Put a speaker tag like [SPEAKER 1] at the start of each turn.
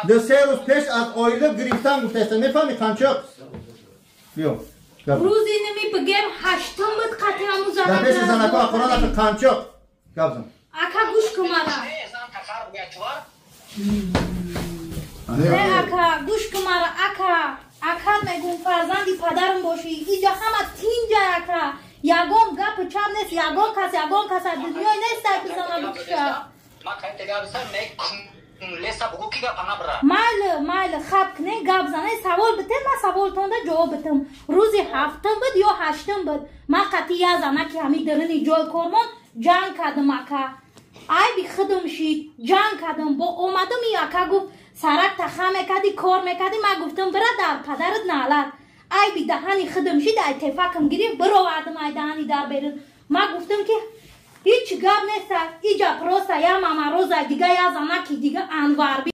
[SPEAKER 1] ده 3 روز پیش از آیلب گرفتم گفته میفهمی قنچق بیا
[SPEAKER 2] روزی نمی بگم هشتم بود قطعی همون زنک
[SPEAKER 1] در پیش زنکا قرآن اتا قنچق گبزم
[SPEAKER 2] اکا گوش کمارا نه اکا گوش کمارا اکا میگون فرزندی پدرم باشی اینجا همه تینجا اکا یگم گپ چم نیست یگم کس دنیای نیست که بزنم بکشه مایل خب کنه گپ زنه سوال بته ما سوال تونده جواب بتم روزی هفتم بود یا هشتم بود ما قطعی زنه که همی درنی جای کرمان جنگ کردم اکا ای بی خودم شید جنگ کردم با اومدم ای اکا گفت سرک تخم میکردی کار میکردی ما گفتم برا در پدرت نالد ای بی دهانی خودم شید ای تفاکم گیری برو آدم ای دهانی در بیرون ما گفتم که هیچ گپ نیست اینجا پروسه یا ماما روزه دیگه یا زنکی دیگه انوار